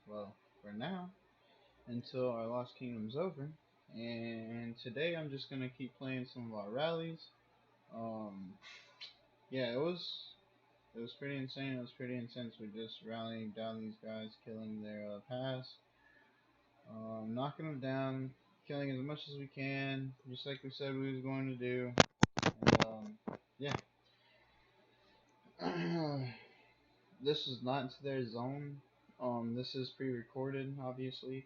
well, for now, until our Lost Kingdom's over. And today I'm just gonna keep playing some of our rallies. Um, yeah, it was pretty insane. It was pretty intense. We're just rallying down these guys, killing their pass, knocking them down, killing as much as we can, just like we said we was going to do. And yeah, this is not into their zone. This is pre-recorded, obviously.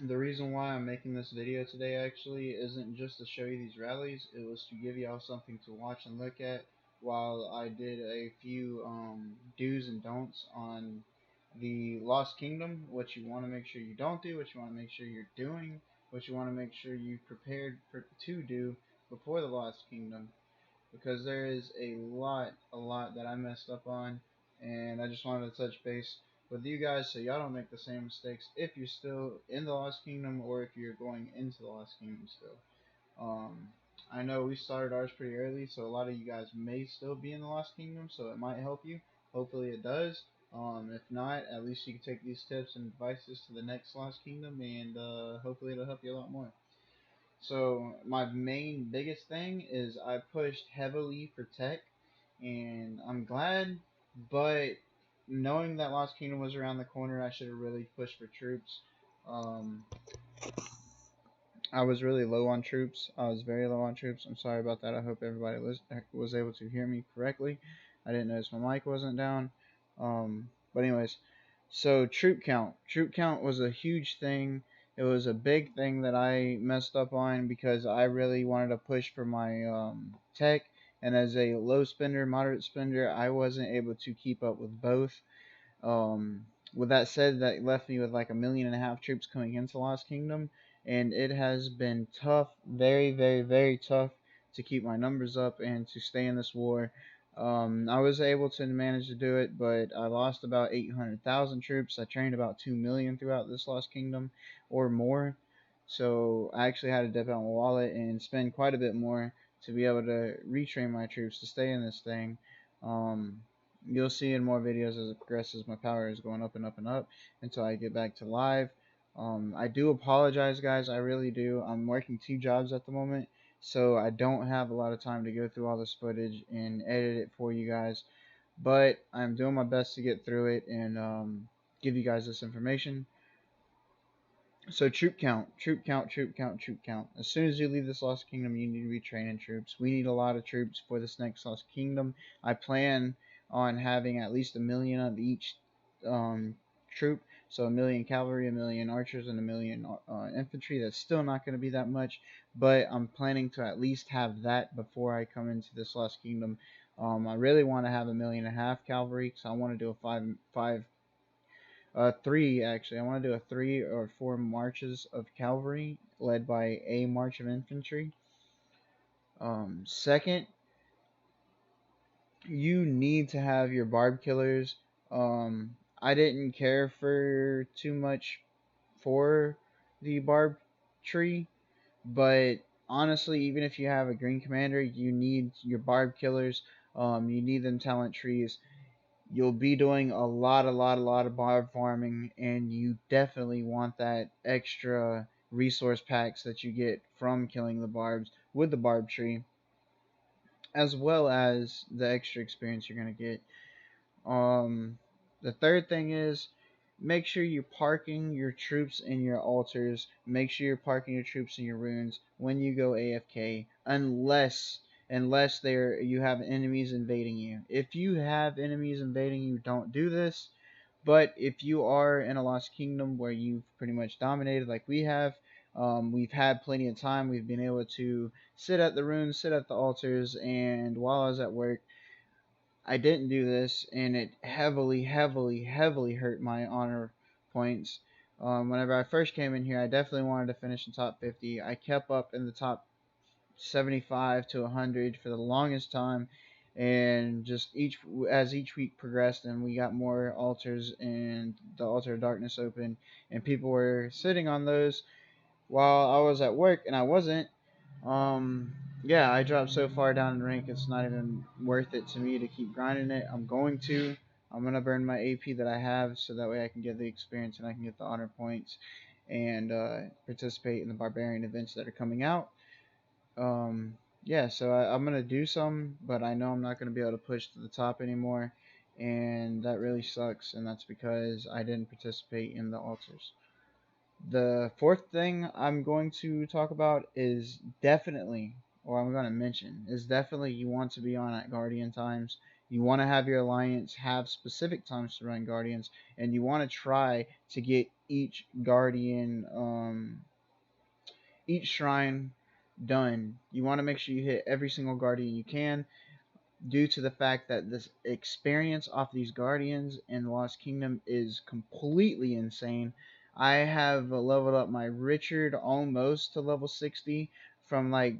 The reason why I'm making this video today actually isn't just to show you these rallies. It was to give y'all something to watch and look at while I did a few do's and don'ts on the Lost Kingdom. What you want to make sure you don't do, what you want to make sure you're doing, what you want to make sure you prepared to do before the Lost Kingdom, because there is a lot that I messed up on, and I just wanted to touch base with you guys so y'all don't make the same mistakes if you're still in the Lost Kingdom or if you're going into the Lost Kingdom still. Um, I know we started ours pretty early, so a lot of you guys may still be in the Lost Kingdom, so it might help you. Hopefully it does. If not, at least you can take these tips and advices to the next Lost Kingdom, and hopefully it'll help you a lot more. So my main biggest thing is I pushed heavily for tech, and I'm glad. But knowing that Lost Kingdom was around the corner, I should have really pushed for troops. Um, I was really low on troops. I was very low on troops. I'm sorry about that. I hope everybody was able to hear me correctly. I didn't notice my mic wasn't down. But anyways, so troop count. Troop count was a huge thing. It was a big thing that I messed up on because I really wanted to push for my tech, and as a low spender, moderate spender, I wasn't able to keep up with both. Um, with that said, that left me with like 1.5 million troops coming into Lost Kingdom, and it has been tough, very, very, very tough to keep my numbers up and to stay in this war. I was able to manage to do it, but I lost about 800,000 troops. I trained about 2 million throughout this Lost Kingdom or more. So I actually had to dip out my wallet and spend quite a bit more to be able to retrain my troops to stay in this thing. Um, You'll see in more videos as it progresses, my power is going up and up and up until I get back to live. I do apologize, guys. I really do. I'm working 2 jobs at the moment, so I don't have a lot of time to go through all this footage and edit it for you guys. But I'm doing my best to get through it and give you guys this information. So troop count, troop count, troop count, troop count. As soon as you leave this Lost Kingdom, you need to be training troops. We need a lot of troops for this next Lost Kingdom. I plan on having at least 1 million of each um, troop. So 1 million cavalry, 1 million archers, and 1 million infantry. That's still not going to be that much, but I'm planning to at least have that before I come into this Lost Kingdom. I really want to have 1.5 million cavalry because I want to do a three actually. I want to do a 3 or 4 marches of cavalry led by a march of infantry. Second, you need to have your barb killers. I didn't care for too much for the barb tree, but honestly, even if you have a green commander, you need your barb killers. You need them talent trees. You'll be doing a lot of barb farming, and you definitely want that extra resource packs that you get from killing the barbs with the barb tree, as well as the extra experience you're gonna get. Um, the third thing is make sure you're parking your troops in your altars. Make sure you're parking your troops in your ruins when you go AFK, unless you have enemies invading you. If you have enemies invading you, don't do this. But if you are in a Lost Kingdom where you've pretty much dominated like we have, we've had plenty of time. We've been able to sit at the ruins, sit at the altars, and while I was at work, I didn't do this, and it heavily, heavily, heavily hurt my honor points. Whenever I first came in here, I definitely wanted to finish in top 50. I kept up in the top 75 to 100 for the longest time, and just each week progressed and we got more altars and the altar of darkness open, and people were sitting on those while I was at work, and I wasn't. um, yeah, I dropped so far down in rank, it's not even worth it to me to keep grinding it. I'm gonna burn my AP that I have so that way I can get the experience and I can get the honor points and participate in the barbarian events that are coming out. Yeah, so I'm gonna do some, but I know I'm not gonna be able to push to the top anymore, and that really sucks. And that's because I didn't participate in the altars. The fourth thing I'm going to talk about is definitely, or I'm going to mention, is definitely you want to be on at Guardian times. You want to have your alliance have specific times to run Guardians, and you want to try to get each Guardian, each shrine done. You want to make sure you hit every single Guardian you can, due to the fact that this experience off these Guardians in Lost Kingdom is completely insane. I have leveled up my Richard almost to level 60 from like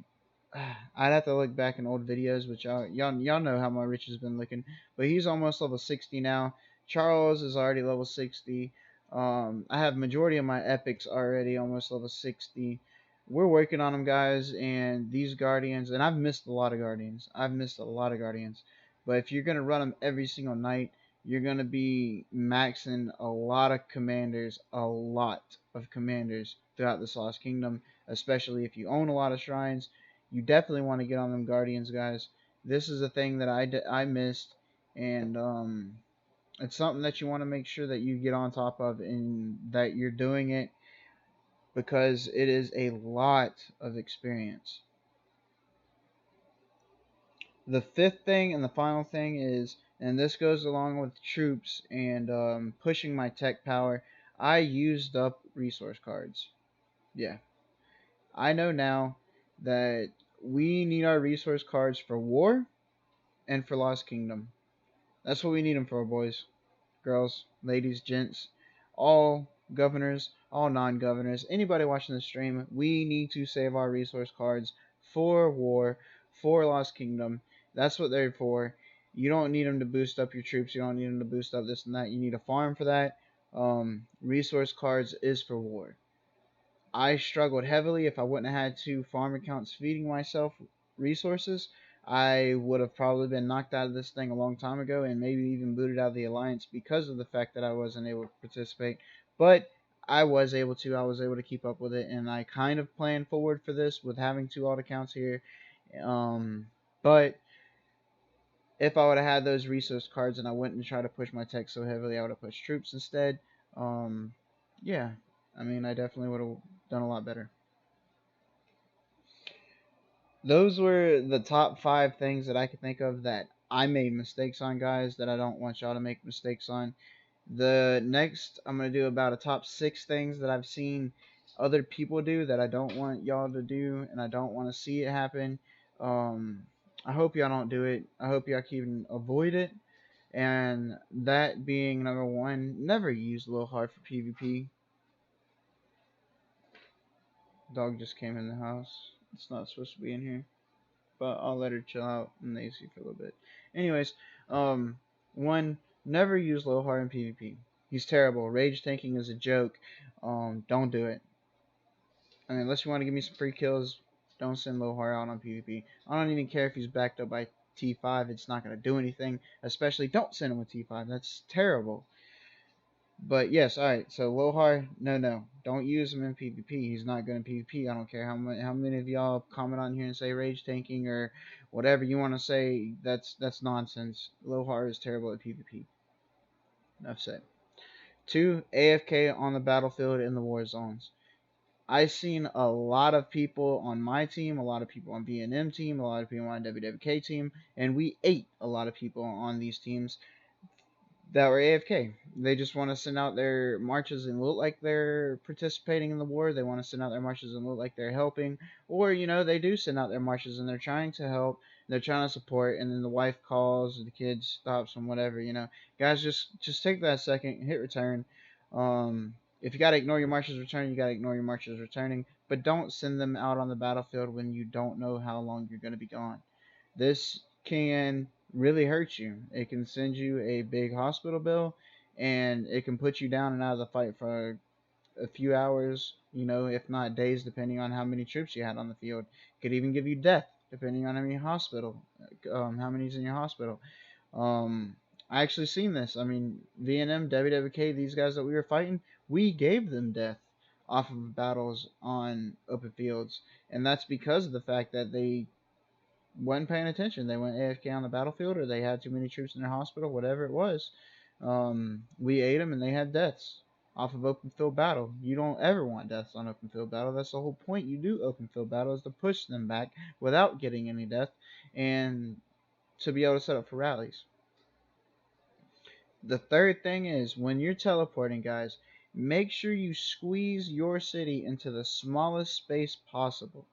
I'd have to look back in old videos, which y'all know how my Richard's been looking, but he's almost level 60 now. Charles is already level 60. I have majority of my epics already almost level 60. We're working on them, guys, and these Guardians, and I've missed a lot of Guardians. I've missed a lot of Guardians. But if you're going to run them every single night, you're going to be maxing a lot of commanders, throughout this Lost Kingdom, especially if you own a lot of shrines. You definitely want to get on them Guardians, guys. This is a thing that I missed, and it's something that you want to make sure that you get on top of and that you're doing it because it is a lot of experience. The fifth thing and the final thing is, and this goes along with troops and pushing my tech power, I used up resource cards. Yeah. I know now that we need our resource cards for war and for Lost Kingdom. That's what we need them for, boys, girls, ladies, gents, all governors, all non-governors, anybody watching the stream. We need to save our resource cards for war, for Lost Kingdom. That's what they're for. You don't need them to boost up your troops. You don't need them to boost up this and that. You need a farm for that. Resource cards is for war. I struggled heavily. If I wouldn't have had two farm accounts feeding myself resources, I would have probably been knocked out of this thing a long time ago and maybe even booted out of the alliance because of the fact that I wasn't able to participate. But I was able to. I was able to keep up with it, and I kind of planned forward for this with having two alt accounts here. But if I would have had those resource cards and I wouldn't try to push my tech so heavily, I would have pushed troops instead. Um, yeah, I mean, I definitely would have done a lot better. Those were the top five things that I could think of that I made mistakes on, guys, that I don't want y'all to make mistakes on. The next, I'm going to do about a top six things that I've seen other people do that I don't want y'all to do and I don't want to see it happen. Um, I hope y'all don't do it. I hope y'all can avoid it. And that being number one, never use Low Hard for PvP. Dog just came in the house. It's not supposed to be in here, but I'll let her chill out in the AC for a little bit. Anyways, um, one, never use Lohar in PvP. He's terrible. Rage tanking is a joke. Don't do it. I mean, unless you want to give me some free kills, don't send Lohar out on PvP. I don't even care if he's backed up by T5. It's not going to do anything. Especially, don't send him with T5. That's terrible. But yes, alright, so Lohar, no. Don't use him in PvP. He's not good in PvP. I don't care how many of y'all comment on here and say rage tanking or whatever you want to say. That's nonsense. Lohar is terrible at PvP. Enough said. 2, AFK on the battlefield in the war zones. I've seen a lot of people on my team, a lot of people on BNM team, a lot of people on WWK team, and we ate a lot of people on these teams that were AFK. They just want to send out their marches and look like they're participating in the war. They want to send out their marches and look like they're helping. Or, they do send out their marches and they're trying to help. They're trying to support, and then the wife calls, or the kid stops them, whatever. Guys, just take that second, hit return. If you gotta ignore your marches returning, you gotta ignore your marches returning. But don't send them out on the battlefield when you don't know how long you're gonna be gone. This can really hurt you. It can send you a big hospital bill, and it can put you down and out of the fight for a few hours, if not days, depending on how many troops you had on the field. It could even give you death, depending on how many's in your hospital. Um, I actually seen this. I mean, VNM, WWK, these guys that we were fighting, we gave them death off of battles on open fields, and that's because of the fact that they wasn't paying attention. They went AFK on the battlefield, or they had too many troops in their hospital, whatever it was. We ate them, and they had deaths off of open field battle. You don't ever want deaths on open field battle. That's the whole point. You do open field battle is to push them back without getting any death, and to be able to set up for rallies. The third thing is when you're teleporting, guys, make sure you squeeze your city into the smallest space possible.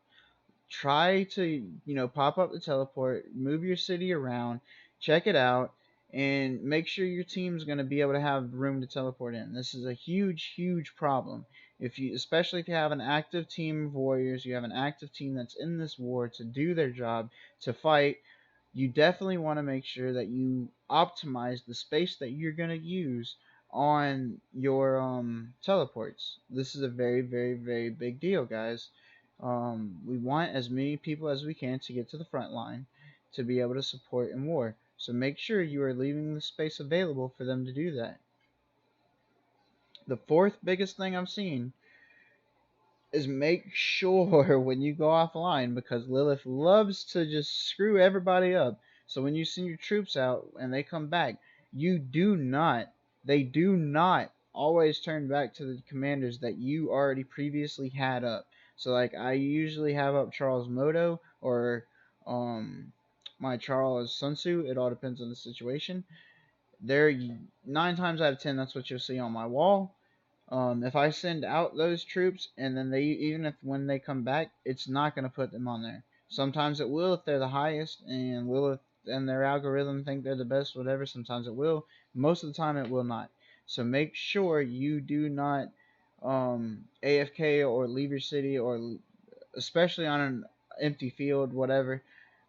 Try to, pop up the teleport, move your city around, check it out, and make sure your team's going to be able to have room to teleport in. This is a huge, huge problem. Especially if you have an active team of warriors, you have an active team that's in this war to do their job, to fight, you definitely want to make sure that you optimize the space that you're going to use on your teleports. This is a very, very, very big deal, guys. We want as many people as we can to get to the front line to be able to support in war. So make sure you are leaving the space available for them to do that. The fourth biggest thing I'm seeing is make sure when you go offline, because Lilith loves to just screw everybody up. So when you send your troops out and they come back, they do not always turn back to the commanders that you already previously had up. So like I usually have up Charles Moto or my Charles Sun Tzu. It all depends on the situation. They're 9 times out of 10 that's what you'll see on my wall. If I send out those troops and then even if when they come back, it's not going to put them on there. Sometimes it will if they're the highest and and their algorithm think they're the best, whatever. Sometimes it will. Most of the time it will not. So make sure you do not AFK or leave your city, or especially on an empty field, whatever,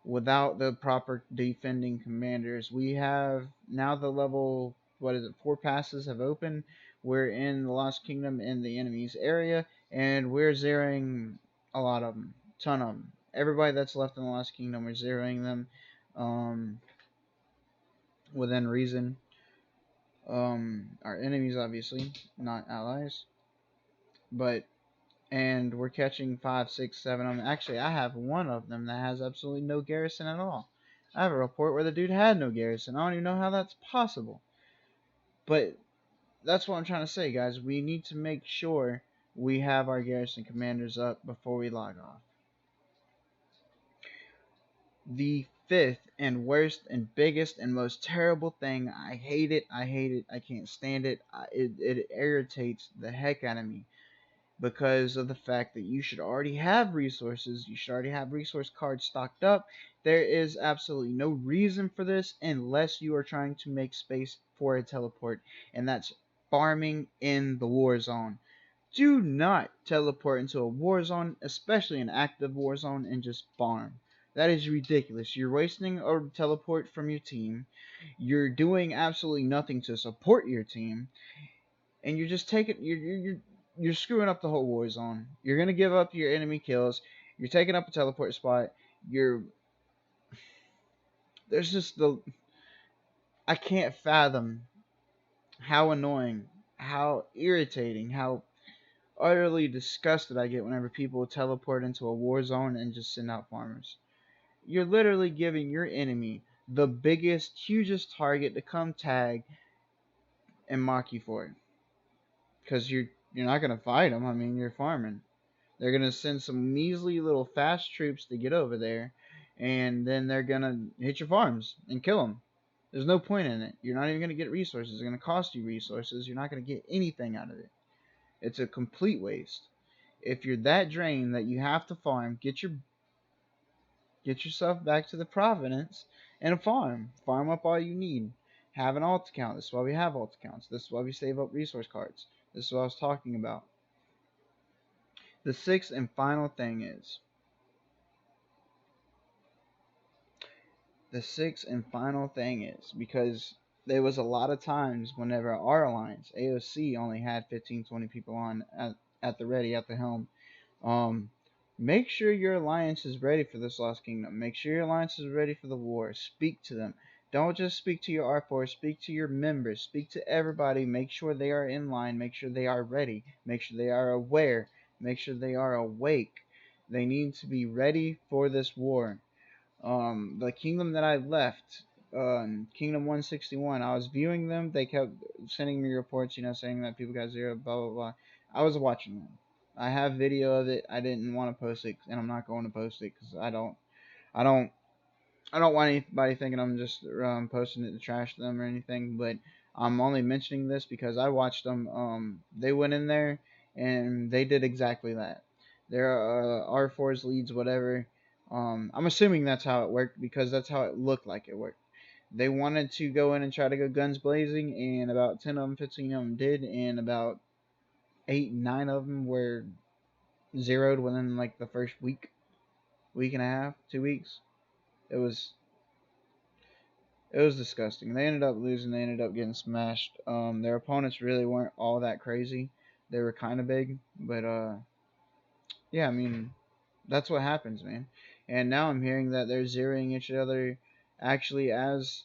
without the proper defending commanders. We have now the level, what is it, 4 passes have opened. We're in the Lost Kingdom in the enemy's area, and we're zeroing a lot of them, ton of them. Everybody that's left in the Lost Kingdom, we're zeroing them um, within reason. Our enemies, obviously, not allies, but and we're catching 5, 6, 7 of them. Actually, I have one of them that has absolutely no garrison at all. I have a report where the dude had no garrison. I don't even know how that's possible. But that's what I'm trying to say, guys. We need to make sure we have our garrison commanders up before we log off. The fifth and worst and biggest and most terrible thing, I hate it, I can't stand it, it irritates the heck out of me, because of the fact that you should already have resources. You should already have resource cards stocked up. There is absolutely no reason for this unless you are trying to make space for a teleport, and that's farming in the war zone. Do not teleport into a war zone, especially an active war zone, and just farm. That is ridiculous. You're wasting a teleport from your team. You're doing absolutely nothing to support your team, and you're just taking you're screwing up the whole war zone. You're gonna give up your enemy kills. You're taking up a teleport spot. There's just I can't fathom how annoying, how irritating, how utterly disgusted I get whenever people teleport into a war zone and just send out farmers. You're literally giving your enemy the biggest, hugest target to come tag and mock you for it, because you're not gonna fight them. I mean, you're farming. They're going to send some measly little fast troops to get over there, and then they're going to hit your farms and kill them. There's no point in it. You're not even going to get resources. It's going to cost you resources. You're not going to get anything out of it. It's a complete waste. If you're that drained that you have to farm, get yourself back to the Providence and farm. Farm up all you need. Have an alt account. This is why we have alt accounts. This is why we save up resource cards. This is what I was talking about. The sixth and final thing is, because there was a lot of times whenever our alliance, AOC, only had 15, 20 people on at the ready, at the helm. Make sure your alliance is ready for this Lost Kingdom. Make sure your alliance is ready for the war. Speak to them. Don't just speak to your R4, speak to your members, speak to everybody, make sure they are in line, make sure they are ready, make sure they are aware, make sure they are awake. They need to be ready for this war. The kingdom that I left, Kingdom 161, I was viewing them. They kept sending me reports, saying that people got zero, blah blah blah. I was watching them. I have video of it. I didn't want to post it, and I'm not going to post it because I don't, I don't want anybody thinking I'm just posting it to trash them or anything. But I'm only mentioning this because I watched them. They went in there and they did exactly that. Their R4's leads, whatever. I'm assuming that's how it worked because that's how it looked like it worked. They wanted to go in and try to go guns blazing, and about 10 of them, 15 of them did, and about 8, 9 of them were zeroed within like the first week and a half, 2 weeks. It was disgusting. They ended up losing. They ended up getting smashed. Their opponents really weren't all that crazy. They were kind of big, but yeah, I mean, that's what happens, man. And now I'm hearing that they're zeroing each other actually as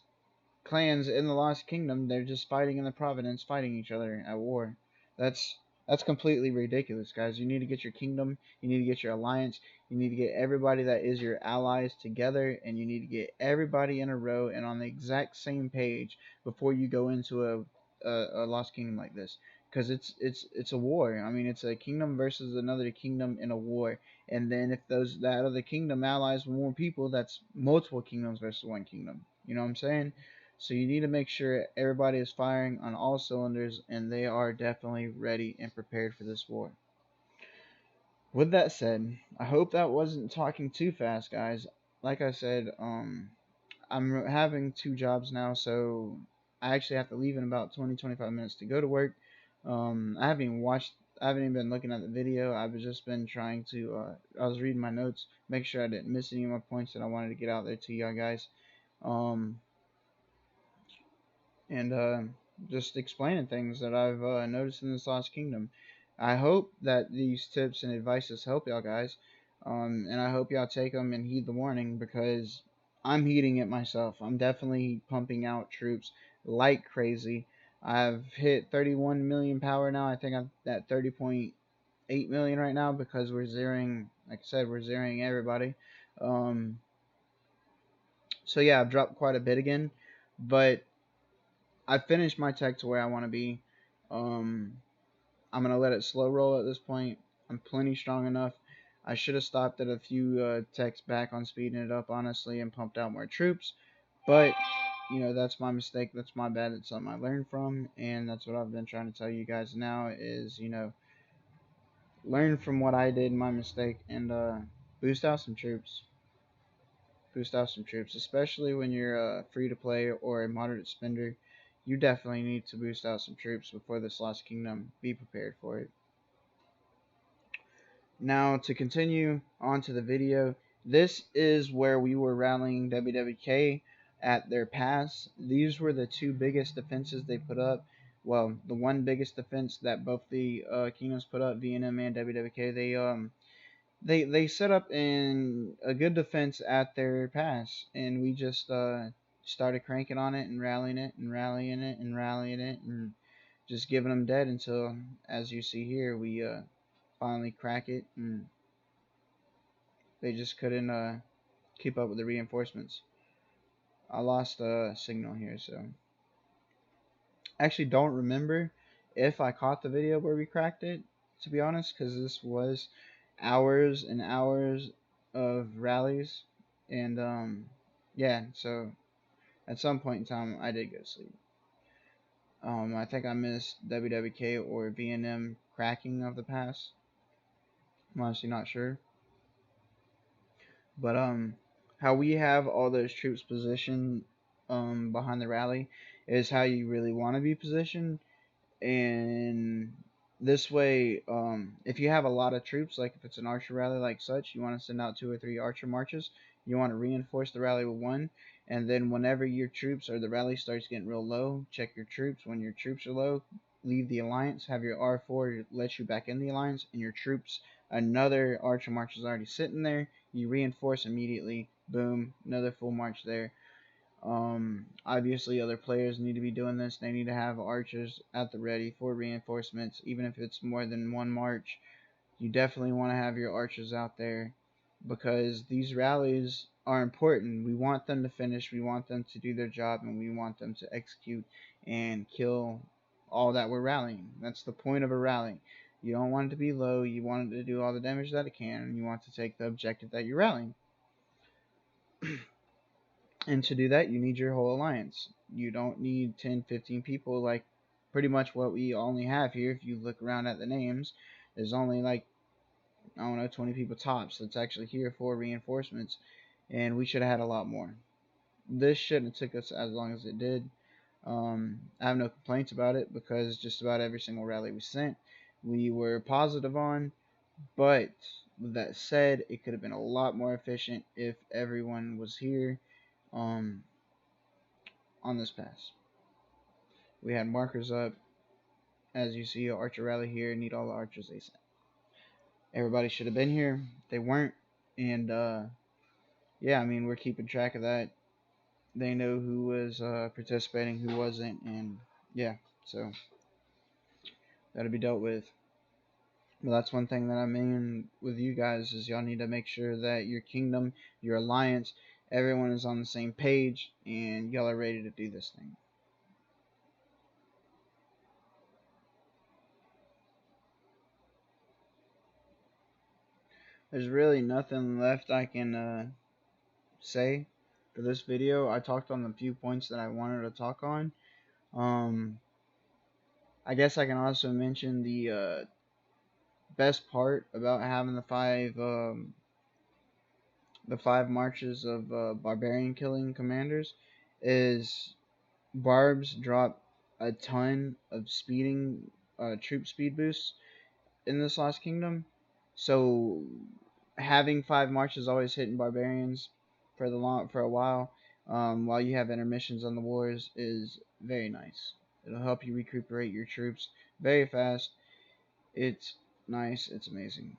clans in the Lost Kingdom. They're just fighting in the Providence, fighting each other at war. That's that's completely ridiculous, guys. You need to get your kingdom, you need to get your alliance, you need to get everybody that is your allies together, and you need to get everybody in a row and on the exact same page before you go into a Lost Kingdom like this. Because it's a war. I mean, it's a kingdom versus another kingdom in a war. And then if that other kingdom allies with more people, that's multiple kingdoms versus one kingdom. You know what I'm saying? So you need to make sure everybody is firing on all cylinders and they are definitely ready and prepared for this war. With that said, I hope that wasn't talking too fast, guys. Like I said, I'm having 2 jobs now, so I actually have to leave in about 20-25 minutes to go to work. I haven't even been looking at the video. I've just been trying to, I was reading my notes, make sure I didn't miss any of my points that I wanted to get out there to y'all guys. And just explaining things that I've noticed in this Lost Kingdom. I hope that these tips and advices help y'all guys, and I hope y'all take them and heed the warning because I'm heeding it myself. I'm definitely pumping out troops like crazy. I've hit 31 million power now. I think I'm at 30.8 million right now because we're zeroing, like I said, we're zeroing everybody. So yeah, I've dropped quite a bit again, but I finished my tech to where I want to be. Um, I'm gonna let it slow roll at this point. I'm plenty strong enough. I should have stopped at a few techs back on speeding it up, honestly, and pumped out more troops. But that's my mistake. That's my bad. It's something I learned from, and that's what I've been trying to tell you guys now is learn from what I did, my mistake, and boost out some troops. Boost out some troops, especially when you're free to play or a moderate spender. You definitely need to boost out some troops before this Lost Kingdom. Be prepared for it. Now, to continue on to the video, this is where we were rallying WWK at their pass. These were the 2 biggest defenses they put up. Well, the one biggest defense that both the kingdoms put up, VNM and WWK, they set up in a good defense at their pass, and we just started cranking on it and rallying it and rallying it and rallying it and just giving them dead until, as you see here, we finally crack it, and they just couldn't keep up with the reinforcements. I lost a signal here, so I actually don't remember if I caught the video where we cracked it, to be honest, because this was hours and hours of rallies, and yeah, so at some point in time I did go to sleep. I think I missed WWK or VNM cracking of the pass. I'm honestly not sure. But how we have all those troops positioned behind the rally is how you really want to be positioned. And this way, if you have a lot of troops, like if it's an archer rally like such, you want to send out 2 or 3 archer marches. You want to reinforce the rally with 1, and then whenever your troops or the rally starts getting real low, check your troops. When your troops are low, leave the alliance, have your R4 let you back in the alliance, and your troops, another archer march is already sitting there. You reinforce immediately, boom, another full march there. Obviously, other players need to be doing this. They need to have archers at the ready for reinforcements, even if it's more than one march. You definitely want to have your archers out there because these rallies are important. We want them to finish, we want them to do their job, and we want them to execute and kill all that we're rallying. That's the point of a rally. You don't want it to be low, you want it to do all the damage that it can, and you want to take the objective that you're rallying. And to do that, you need your whole alliance. You don't need 10, 15 people like pretty much what we only have here. If you look around at the names, there's only like, I don't know, 20 people tops that's actually here for reinforcements, and we should have had a lot more. This shouldn't have took us as long as it did. I have no complaints about it because just about every single rally we sent, we were positive on. But with that said, it could have been a lot more efficient if everyone was here um, on this pass. We had markers up. As you see, archer rally here. Need all the archers ASAP. Everybody should have been here. They weren't. And yeah, I mean, we're keeping track of that. They know who was participating, who wasn't. And yeah, so that'll be dealt with. But that's one thing that I mean with you guys is y'all need to make sure that your kingdom, your alliance, everyone is on the same page and y'all are ready to do this thing. There's really nothing left I can say for this video. I talked on the few points that I wanted to talk on. I guess I can also mention the best part about having the five marches of barbarian killing commanders is barbs drop a ton of speeding troop speed boosts in this last kingdom. So having five marches always hitting barbarians for a while you have intermissions on the wars is very nice. It'll help you recuperate your troops very fast. It's nice. It's amazing.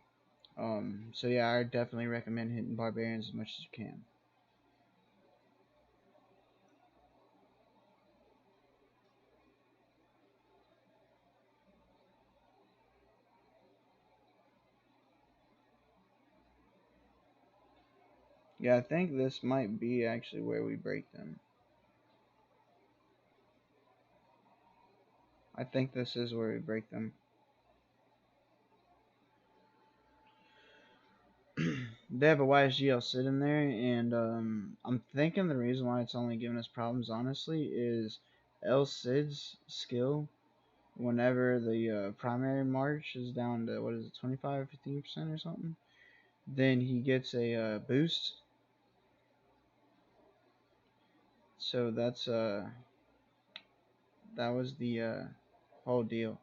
So yeah, I definitely recommend hitting barbarians as much as you can. Yeah, I think this might be actually where we break them. I think this is where we break them. They have a YSGL sitting there, and I'm thinking the reason why it's only giving us problems, honestly, is El Cid's skill. Whenever the primary march is down to what is it, 25 or 15% or something, then he gets a boost. So that was the whole deal.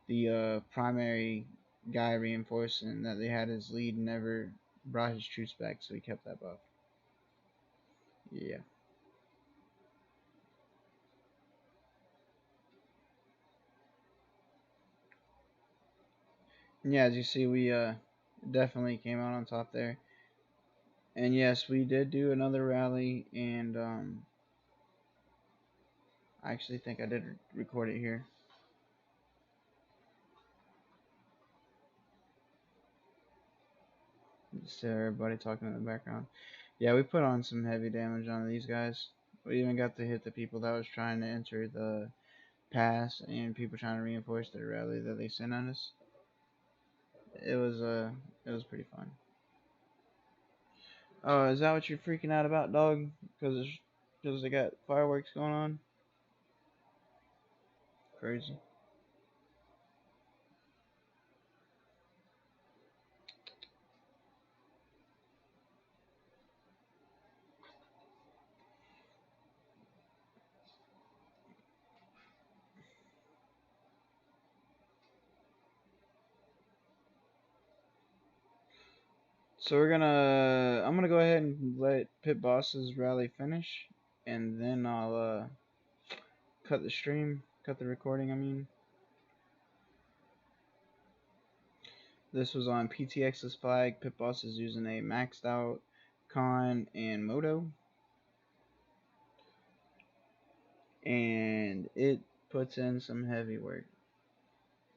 The primary guy reinforcing that they had his lead never brought his troops back, so he kept that buff. Yeah. And yeah, as you see, we definitely came out on top there. And yes, we did do another rally, and I actually think I did record it here. Just everybody talking in the background. Yeah, we put on some heavy damage on these guys. We even got to hit the people that was trying to enter the pass and people trying to reinforce their rally that they sent on us. It was pretty fun. Oh, is that what you're freaking out about, dog? Because they got fireworks going on? Crazy. So I'm gonna go ahead and let Pit Boss's rally finish, and then I'll cut the recording. I mean, this was on PTX's flag. Pit Boss is using a maxed out Khan and Moto. and it puts in some heavy work.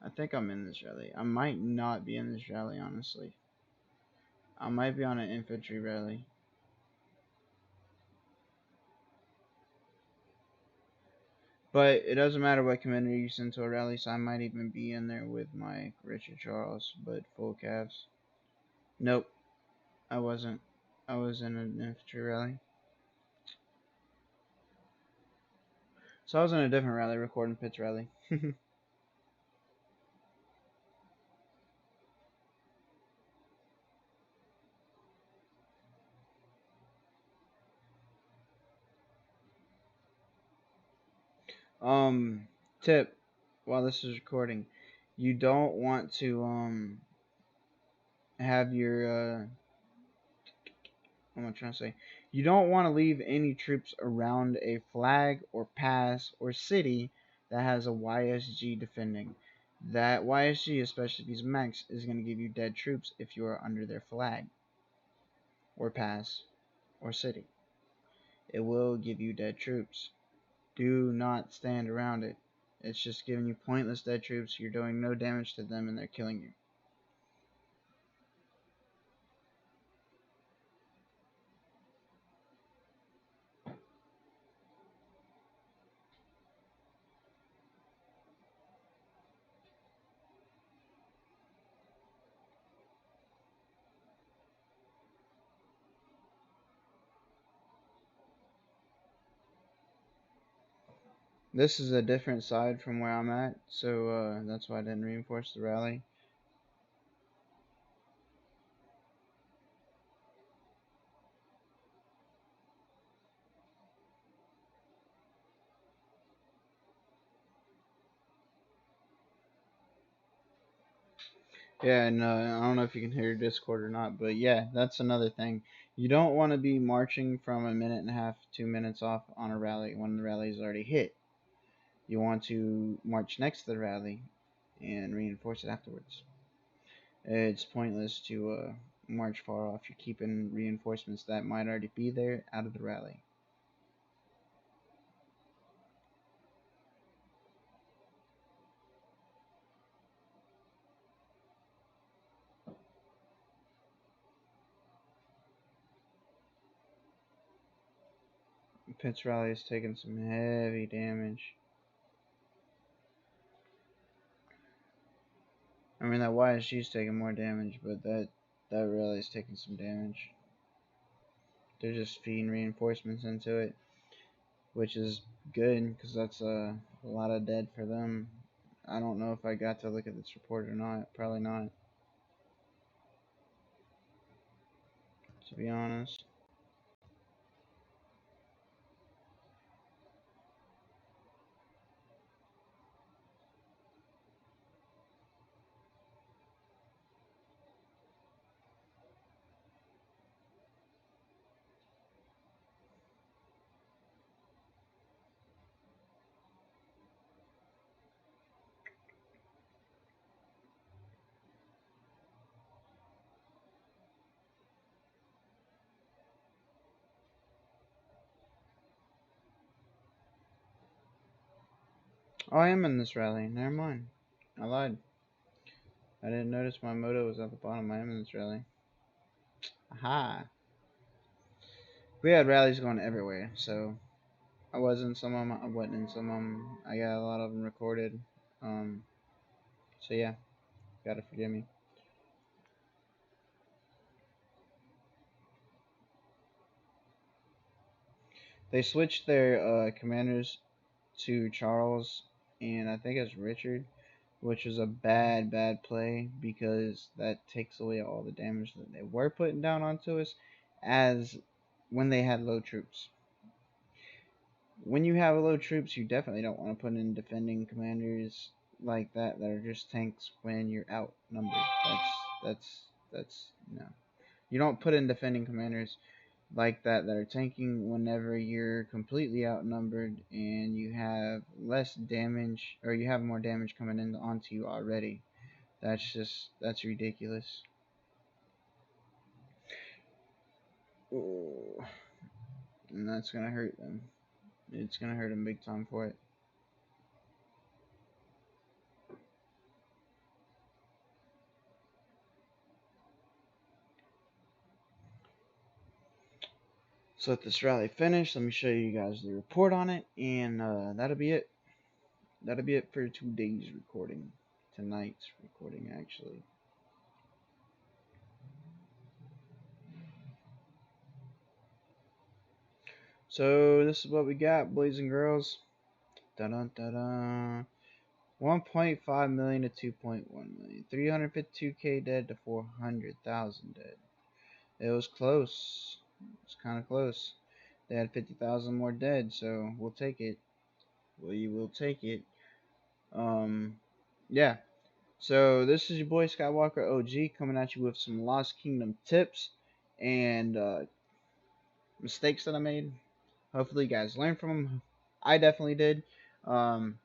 I think I'm in this rally. I might not be in this rally, honestly. I might be on an infantry rally. But it doesn't matter what commander you send to a rally, so I might even be in there with my Richard Charles, but full calves. Nope, I wasn't. I was in an infantry rally. So I was in a different rally, recording Pitt's rally. um, tip, while this is recording, you don't want to have your what am I trying to say? You don't want to leave any troops around a flag or pass or city that has a YSG defending. That YSG, especially if he's max, is going to give you dead troops if you are under their flag or pass or city. It will give you dead troops. Do not stand around it. It's just giving you pointless dead troops. You're doing no damage to them and they're killing you. This is a different side from where I'm at, so that's why I didn't reinforce the rally. Yeah, and I don't know if you can hear Discord or not, but yeah, that's another thing. You don't want to be marching from a minute and a half, 2 minutes off on a rally when the rally is already hit. You want to march next to the rally and reinforce it afterwards. It's pointless to march far off. You're keeping reinforcements that might already be there out of the rally. Pitt's rally is taking some heavy damage. I mean, that YSG is taking more damage, but that rally is taking some damage. They're just feeding reinforcements into it, which is good because that's a lot of dead for them. I don't know if I got to look at this report or not. Probably not, to be honest. Oh, I am in this rally. Never mind. I lied. I didn't notice my moto was at the bottom. I am in this rally. Aha. We had rallies going everywhere, so I was in some of them. I wasn't in some of them. I got a lot of them recorded. Um, so yeah, gotta forgive me. They switched their commanders to Charles and I think it's Richard, which was a bad play because that takes away all the damage that they were putting down onto us as when they had low troops. When you have low troops, you definitely don't want to put in defending commanders like that are just tanks when you're outnumbered. That's no. You don't put in defending commanders like that are tanking whenever you're completely outnumbered and you have less damage or you have more damage coming in onto you already. That's ridiculous. Ooh. And that's gonna hurt them. It's gonna hurt him big time for it. So let this rally finish. Let me show you guys the report on it, and that'll be it. That'll be it for today's recording. Tonight's recording, actually. So this is what we got, boys and girls. Dun dun dun. 1.5 million to 2.1 million. 352K dead to 400,000 dead. It was close. It's kind of close. They had 50,000 more dead, so we'll take it. We will take it. Yeah. So this is your boy Skywalker OG coming at you with some Lost Kingdom tips and mistakes that I made. Hopefully, you guys learned from them. I definitely did. Um,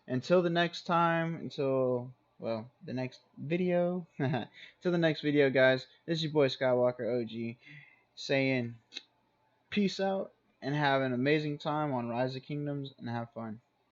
until the next time, the next video. Till the next video, guys. This is your boy Skywalker OG saying peace out and have an amazing time on Rise of Kingdoms and have fun.